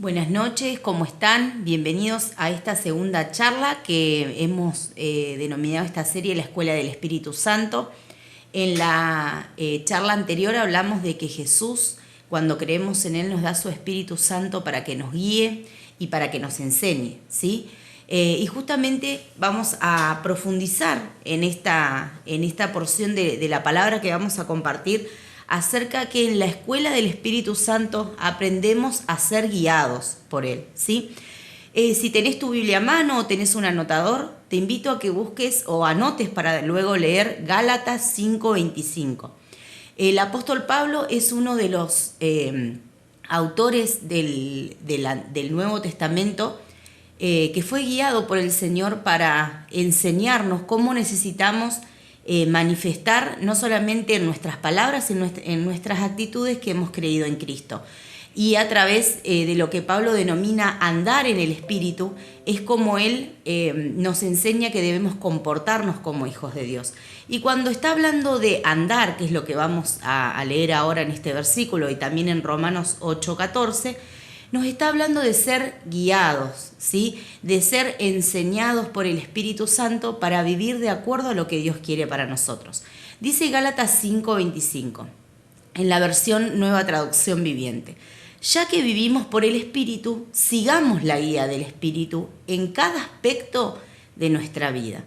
Buenas noches, ¿cómo están? Bienvenidos a esta segunda charla que hemos denominado esta serie La Escuela del Espíritu Santo. En la charla anterior hablamos de que Jesús, cuando creemos en Él, nos da su Espíritu Santo para que nos guíe y para que nos enseñe, ¿sí? Y justamente vamos a profundizar en esta porción de la palabra que vamos a compartir acerca que en la escuela del Espíritu Santo aprendemos a ser guiados por Él, ¿sí? Si tenés tu Biblia a mano o tenés un anotador, te invito a que busques o anotes para luego leer Gálatas 5:25. El apóstol Pablo es uno de los autores del Nuevo Testamento que fue guiado por el Señor para enseñarnos cómo necesitamos manifestar no solamente en nuestras palabras, en nuestras actitudes que hemos creído en Cristo. Y a través de lo que Pablo denomina andar en el Espíritu, es como él nos enseña que debemos comportarnos como hijos de Dios. Y cuando está hablando de andar, que es lo que vamos a leer ahora en este versículo y también en Romanos 8:14, nos está hablando de ser guiados, ¿sí? De ser enseñados por el Espíritu Santo para vivir de acuerdo a lo que Dios quiere para nosotros. Dice Gálatas 5:25, en la versión Nueva Traducción Viviente: ya que vivimos por el Espíritu, sigamos la guía del Espíritu en cada aspecto de nuestra vida.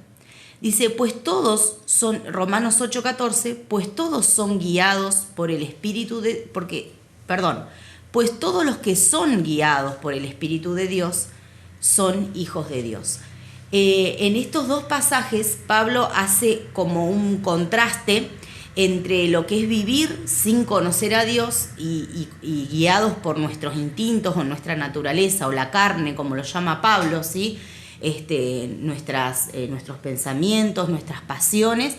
Dice, pues todos son, Romanos 8:14, pues todos son guiados por el Espíritu pues todos los que son guiados por el Espíritu de Dios son hijos de Dios. En estos dos pasajes, Pablo hace como un contraste entre lo que es vivir sin conocer a Dios y guiados por nuestros instintos o nuestra naturaleza o la carne, como lo llama Pablo, ¿sí? Nuestros pensamientos, nuestras pasiones,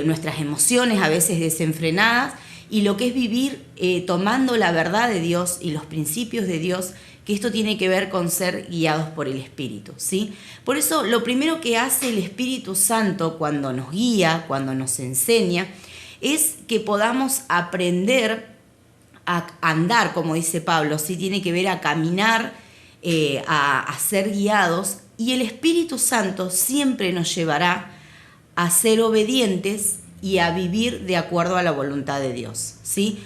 nuestras emociones a veces desenfrenadas, y lo que es vivir tomando la verdad de Dios y los principios de Dios, que esto tiene que ver con ser guiados por el Espíritu, ¿sí? Por eso lo primero que hace el Espíritu Santo cuando nos guía, cuando nos enseña, es que podamos aprender a andar, como dice Pablo, ¿sí? Tiene que ver a caminar, a ser guiados, y el Espíritu Santo siempre nos llevará a ser obedientes y a vivir de acuerdo a la voluntad de Dios, ¿sí?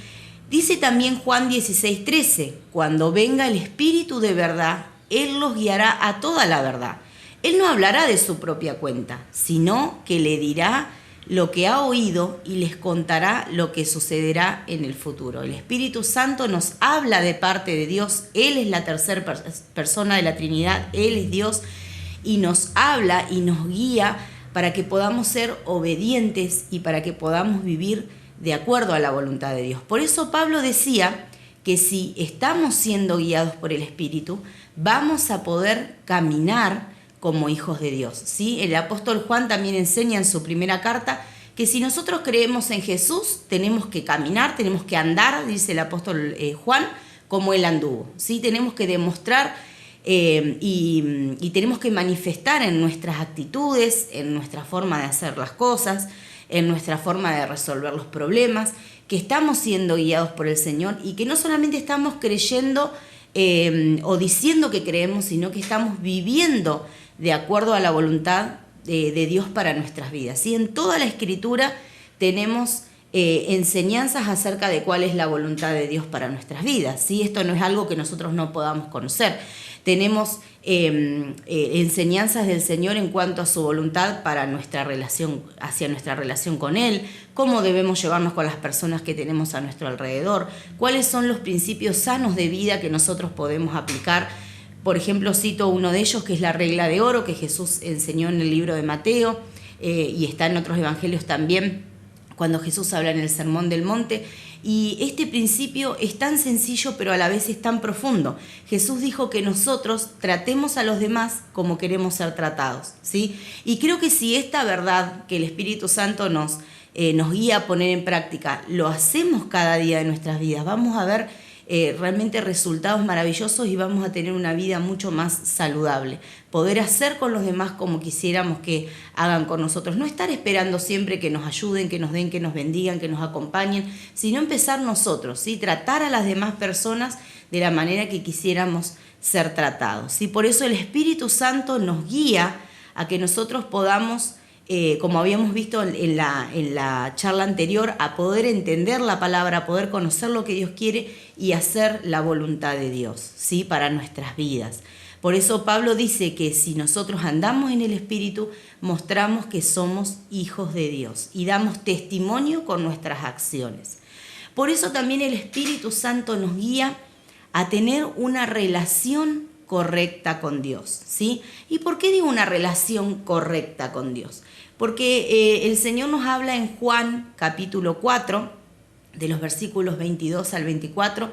Dice también Juan 16:13, cuando venga el Espíritu de verdad, Él los guiará a toda la verdad. Él no hablará de su propia cuenta, sino que le dirá lo que ha oído y les contará lo que sucederá en el futuro. El Espíritu Santo nos habla de parte de Dios. Él es la tercera persona de la Trinidad, Él es Dios, y nos habla y nos guía para que podamos ser obedientes y para que podamos vivir de acuerdo a la voluntad de Dios. Por eso Pablo decía que si estamos siendo guiados por el Espíritu, vamos a poder caminar como hijos de Dios, ¿sí? El apóstol Juan también enseña en su primera carta que si nosotros creemos en Jesús, tenemos que caminar, tenemos que andar, dice el apóstol Juan, como Él anduvo, ¿sí? Tenemos que demostrar y tenemos que manifestar en nuestras actitudes, en nuestra forma de hacer las cosas, en nuestra forma de resolver los problemas, que estamos siendo guiados por el Señor y que no solamente estamos creyendo o diciendo que creemos, sino que estamos viviendo de acuerdo a la voluntad de Dios para nuestras vidas. ¿Sí? En toda la Escritura tenemos enseñanzas acerca de cuál es la voluntad de Dios para nuestras vidas, ¿sí? Esto no es algo que nosotros no podamos conocer. Tenemos enseñanzas del Señor en cuanto a su voluntad para nuestra relación, hacia nuestra relación con Él, cómo debemos llevarnos con las personas que tenemos a nuestro alrededor, cuáles son los principios sanos de vida que nosotros podemos aplicar. Por ejemplo, cito uno de ellos, que es la regla de oro, que Jesús enseñó en el libro de Mateo y está en otros evangelios también, cuando Jesús habla en el Sermón del Monte. Y este principio es tan sencillo, pero a la vez es tan profundo. Jesús dijo que nosotros tratemos a los demás como queremos ser tratados, ¿sí? Y creo que si esta verdad que el Espíritu Santo nos guía a poner en práctica, lo hacemos cada día de nuestras vidas, vamos a ver realmente resultados maravillosos y vamos a tener una vida mucho más saludable. Poder hacer con los demás como quisiéramos que hagan con nosotros. No estar esperando siempre que nos ayuden, que nos den, que nos bendigan, que nos acompañen, sino empezar nosotros, ¿sí? Tratar a las demás personas de la manera que quisiéramos ser tratados, ¿sí? Por eso el Espíritu Santo nos guía a que nosotros podamos, como habíamos visto en la charla anterior, a poder entender la palabra, a poder conocer lo que Dios quiere y hacer la voluntad de Dios, ¿sí? Para nuestras vidas. Por eso Pablo dice que si nosotros andamos en el Espíritu, mostramos que somos hijos de Dios y damos testimonio con nuestras acciones. Por eso también el Espíritu Santo nos guía a tener una relación correcta con Dios, ¿sí? ¿Y por qué digo una relación correcta con Dios? Porque el Señor nos habla en Juan capítulo 4, de los versículos 22 al 24,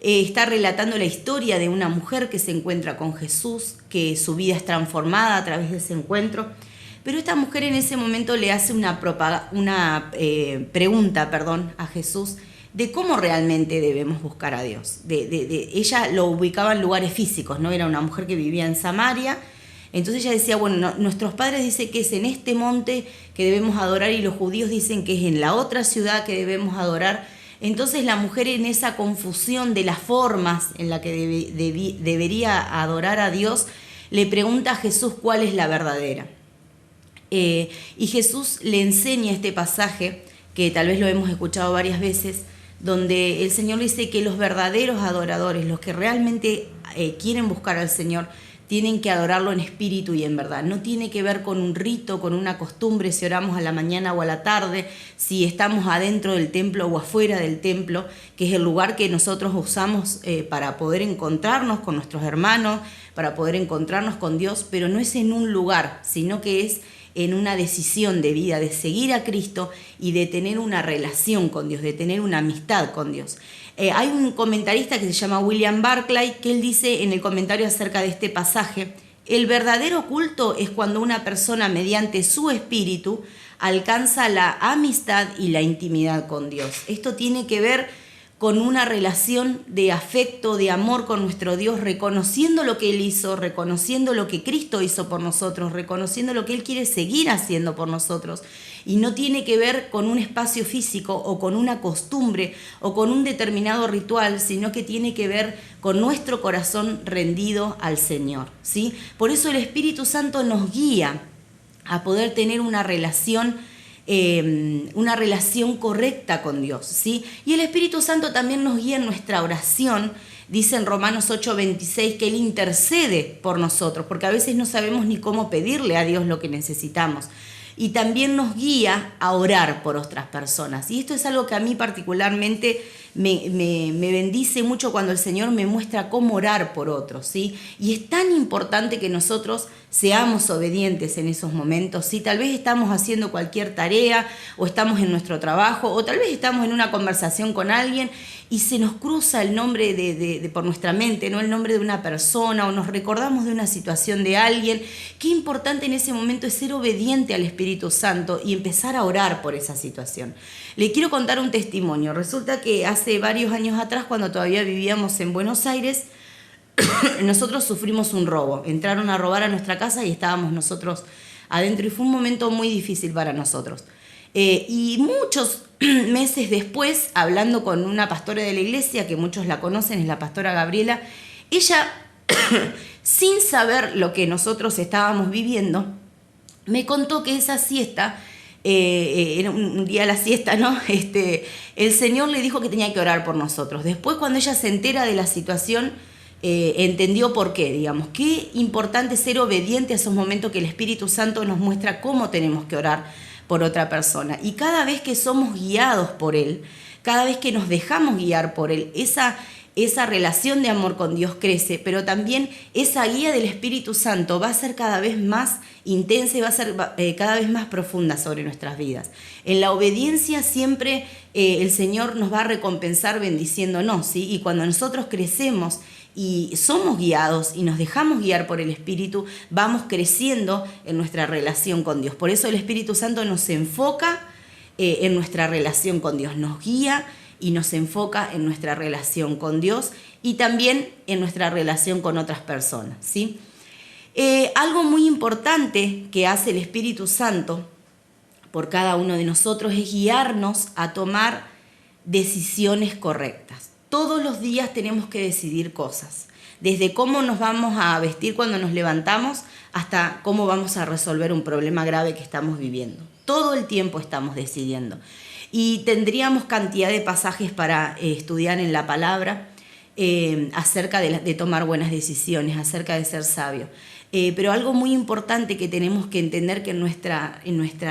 está relatando la historia de una mujer que se encuentra con Jesús, que su vida es transformada a través de ese encuentro, pero esta mujer en ese momento le hace una pregunta a Jesús de cómo realmente debemos buscar a Dios. Ella lo ubicaba en lugares físicos, ¿no? Era una mujer que vivía en Samaria. Entonces ella decía, bueno, nuestros padres dicen que es en este monte que debemos adorar y los judíos dicen que es en la otra ciudad que debemos adorar. Entonces la mujer, en esa confusión de las formas en la que debería adorar a Dios, le pregunta a Jesús cuál es la verdadera. Y Jesús le enseña este pasaje, que tal vez lo hemos escuchado varias veces, donde el Señor dice que los verdaderos adoradores, los que realmente quieren buscar al Señor, tienen que adorarlo en espíritu y en verdad. No tiene que ver con un rito, con una costumbre, si oramos a la mañana o a la tarde, si estamos adentro del templo o afuera del templo, que es el lugar que nosotros usamos para poder encontrarnos con nuestros hermanos, para poder encontrarnos con Dios, pero no es en un lugar, sino que es en una decisión de vida, de seguir a Cristo y de tener una relación con Dios, de tener una amistad con Dios. Hay un comentarista que se llama William Barclay, que él dice en el comentario acerca de este pasaje: el verdadero culto es cuando una persona mediante su espíritu alcanza la amistad y la intimidad con Dios. Esto tiene que ver con una relación de afecto, de amor con nuestro Dios, reconociendo lo que Él hizo, reconociendo lo que Cristo hizo por nosotros, reconociendo lo que Él quiere seguir haciendo por nosotros. Y no tiene que ver con un espacio físico o con una costumbre o con un determinado ritual, sino que tiene que ver con nuestro corazón rendido al Señor, ¿sí? Por eso el Espíritu Santo nos guía a poder tener una relación correcta con Dios, ¿sí? Y el Espíritu Santo también nos guía en nuestra oración. Dice en Romanos 8:26 que Él intercede por nosotros, porque a veces no sabemos ni cómo pedirle a Dios lo que necesitamos. Y también nos guía a orar por otras personas. Y esto es algo que a mí particularmente me bendice mucho cuando el Señor me muestra cómo orar por otros, ¿sí? Y es tan importante que nosotros seamos obedientes en esos momentos, ¿sí? Tal vez estamos haciendo cualquier tarea o estamos en nuestro trabajo o tal vez estamos en una conversación con alguien y se nos cruza el nombre por nuestra mente, ¿no? El nombre de una persona, o nos recordamos de una situación de alguien. Qué importante en ese momento es ser obediente al Espíritu Santo y empezar a orar por esa situación. Le quiero contar un testimonio. Resulta que hace varios años atrás, cuando todavía vivíamos en Buenos Aires, nosotros sufrimos un robo. Entraron a robar a nuestra casa y estábamos nosotros adentro y fue un momento muy difícil para nosotros. Y muchos meses después, hablando con una pastora de la iglesia, que muchos la conocen, es la pastora Gabriela, ella, sin saber lo que nosotros estábamos viviendo, me contó que esa siesta, era un día de la siesta, ¿no? El Señor le dijo que tenía que orar por nosotros. Después, cuando ella se entera de la situación, entendió por qué, digamos. Qué importante ser obediente a esos momentos que el Espíritu Santo nos muestra cómo tenemos que orar por otra persona. Y cada vez que somos guiados por Él, cada vez que nos dejamos guiar por Él, esa relación de amor con Dios crece, pero también esa guía del Espíritu Santo va a ser cada vez más intensa y va a ser cada vez más profunda sobre nuestras vidas. En la obediencia siempre el Señor nos va a recompensar bendiciéndonos, ¿sí? Y cuando nosotros crecemos y somos guiados y nos dejamos guiar por el Espíritu, vamos creciendo en nuestra relación con Dios. Por eso el Espíritu Santo nos enfoca en nuestra relación con Dios, nos guía y nos enfoca en nuestra relación con Dios y también en nuestra relación con otras personas, ¿sí? Algo muy importante que hace el Espíritu Santo por cada uno de nosotros es guiarnos a tomar decisiones correctas. Todos los días tenemos que decidir cosas, desde cómo nos vamos a vestir cuando nos levantamos hasta cómo vamos a resolver un problema grave que estamos viviendo. Todo el tiempo estamos decidiendo. Y tendríamos cantidad de pasajes para estudiar en la palabra acerca de tomar buenas decisiones, acerca de ser sabio. Pero algo muy importante que tenemos que entender que en nuestra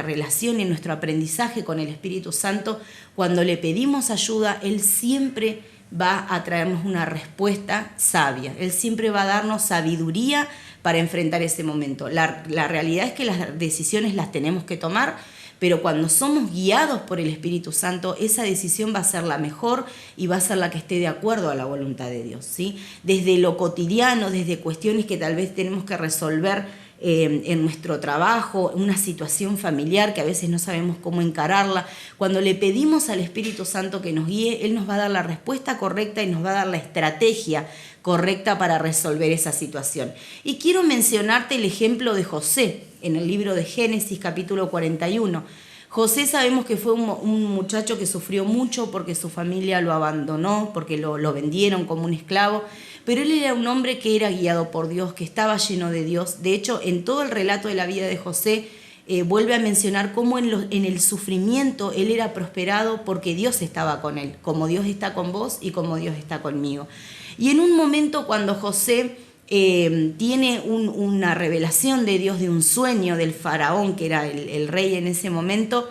relación, en nuestro aprendizaje con el Espíritu Santo, cuando le pedimos ayuda, Él siempre va a traernos una respuesta sabia. Él siempre va a darnos sabiduría para enfrentar ese momento. La realidad es que las decisiones las tenemos que tomar, pero cuando somos guiados por el Espíritu Santo, esa decisión va a ser la mejor y va a ser la que esté de acuerdo a la voluntad de Dios, ¿sí? Desde lo cotidiano, desde cuestiones que tal vez tenemos que resolver en nuestro trabajo, una situación familiar que a veces no sabemos cómo encararla. Cuando le pedimos al Espíritu Santo que nos guíe, Él nos va a dar la respuesta correcta y nos va a dar la estrategia correcta para resolver esa situación. Y quiero mencionarte el ejemplo de José en el libro de Génesis capítulo 41. José sabemos que fue un muchacho que sufrió mucho porque su familia lo abandonó, porque lo vendieron como un esclavo, pero él era un hombre que era guiado por Dios, que estaba lleno de Dios. De hecho, en todo el relato de la vida de José, vuelve a mencionar cómo en el sufrimiento él era prosperado porque Dios estaba con él, como Dios está con vos y como Dios está conmigo. Y en un momento cuando José tiene una revelación de Dios, de un sueño del faraón, que era el rey en ese momento,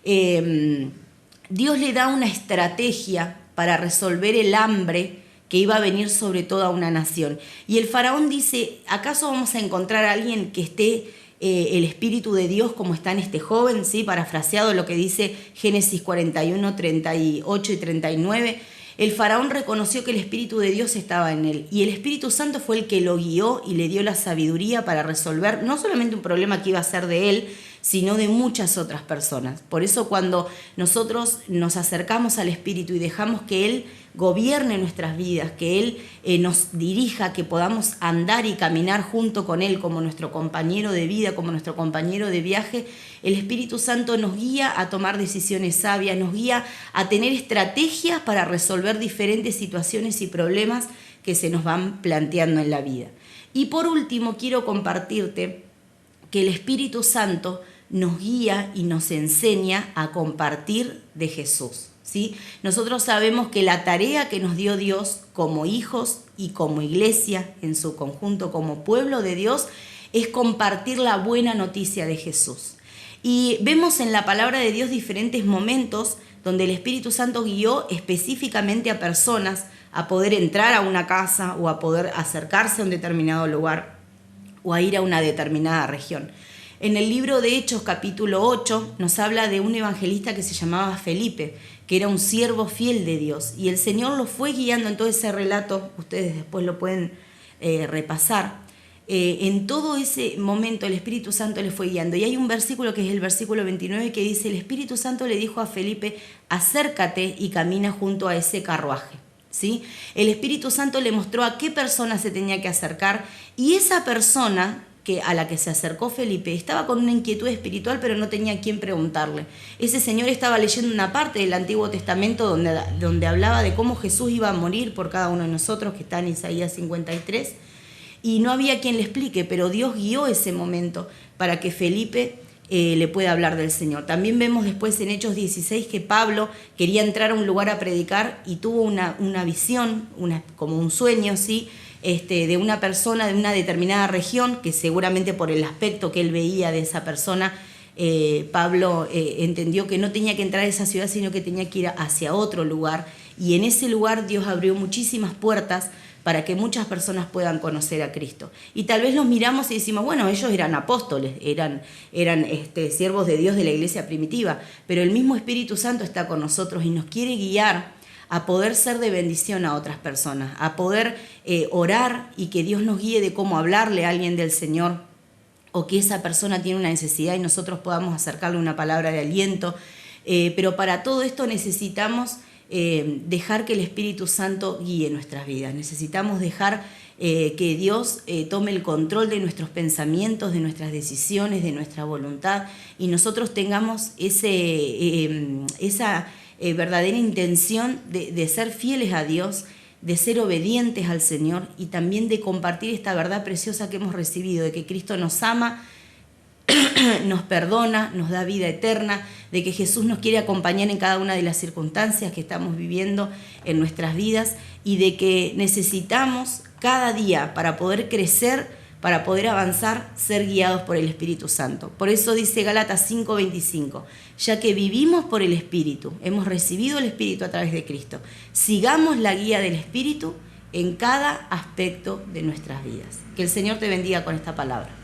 Dios le da una estrategia para resolver el hambre que iba a venir sobre toda una nación. Y el faraón dice, ¿acaso vamos a encontrar a alguien que esté el Espíritu de Dios como está en este joven? ¿Sí? Parafraseado lo que dice Génesis 41, 38 y 39. El faraón reconoció que el Espíritu de Dios estaba en él y el Espíritu Santo fue el que lo guió y le dio la sabiduría para resolver no solamente un problema que iba a ser de él, sino de muchas otras personas. Por eso cuando nosotros nos acercamos al Espíritu y dejamos que Él gobierne nuestras vidas, que Él nos dirija, que podamos andar y caminar junto con Él como nuestro compañero de vida, como nuestro compañero de viaje, el Espíritu Santo nos guía a tomar decisiones sabias, nos guía a tener estrategias para resolver diferentes situaciones y problemas que se nos van planteando en la vida. Y por último, quiero compartirte que el Espíritu Santo nos guía y nos enseña a compartir de Jesús, ¿sí? Nosotros sabemos que la tarea que nos dio Dios como hijos y como iglesia en su conjunto, como pueblo de Dios, es compartir la buena noticia de Jesús. Y vemos en la palabra de Dios diferentes momentos donde el Espíritu Santo guió específicamente a personas a poder entrar a una casa o a poder acercarse a un determinado lugar o a ir a una determinada región. En el libro de Hechos, capítulo 8, nos habla de un evangelista que se llamaba Felipe, que era un siervo fiel de Dios. Y el Señor lo fue guiando en todo ese relato, ustedes después lo pueden repasar. En todo ese momento el Espíritu Santo le fue guiando. Y hay un versículo que es el versículo 29 que dice, el Espíritu Santo le dijo a Felipe, acércate y camina junto a ese carruaje. ¿Sí? El Espíritu Santo le mostró a qué persona se tenía que acercar y esa persona a la que se acercó Felipe estaba con una inquietud espiritual pero no tenía a quién preguntarle. Ese señor estaba leyendo una parte del Antiguo Testamento donde hablaba de cómo Jesús iba a morir por cada uno de nosotros, que está en Isaías 53, y no había quien le explique, pero Dios guió ese momento para que Felipe le pueda hablar del Señor. También vemos después en Hechos 16 que Pablo quería entrar a un lugar a predicar y tuvo una visión, como un sueño, ¿sí? De una persona de una determinada región, que seguramente por el aspecto que él veía de esa persona, Pablo entendió que no tenía que entrar a esa ciudad, sino que tenía que ir hacia otro lugar. Y en ese lugar Dios abrió muchísimas puertas para que muchas personas puedan conocer a Cristo. Y tal vez los miramos y decimos, bueno, ellos eran apóstoles, eran siervos de Dios de la iglesia primitiva, pero el mismo Espíritu Santo está con nosotros y nos quiere guiar a poder ser de bendición a otras personas, a poder orar y que Dios nos guíe de cómo hablarle a alguien del Señor, o que esa persona tiene una necesidad y nosotros podamos acercarle una palabra de aliento. Pero para todo esto necesitamos dejar que el Espíritu Santo guíe nuestras vidas. Necesitamos dejar que Dios tome el control de nuestros pensamientos, de nuestras decisiones, de nuestra voluntad, y nosotros tengamos esa verdadera intención de ser fieles a Dios, de ser obedientes al Señor y también de compartir esta verdad preciosa que hemos recibido, de que Cristo nos ama, nos perdona, nos da vida eterna, de que Jesús nos quiere acompañar en cada una de las circunstancias que estamos viviendo en nuestras vidas y de que necesitamos cada día para poder crecer, para poder avanzar, ser guiados por el Espíritu Santo. Por eso dice Gálatas 5:25, ya que vivimos por el Espíritu, hemos recibido el Espíritu a través de Cristo, sigamos la guía del Espíritu en cada aspecto de nuestras vidas. Que el Señor te bendiga con esta palabra.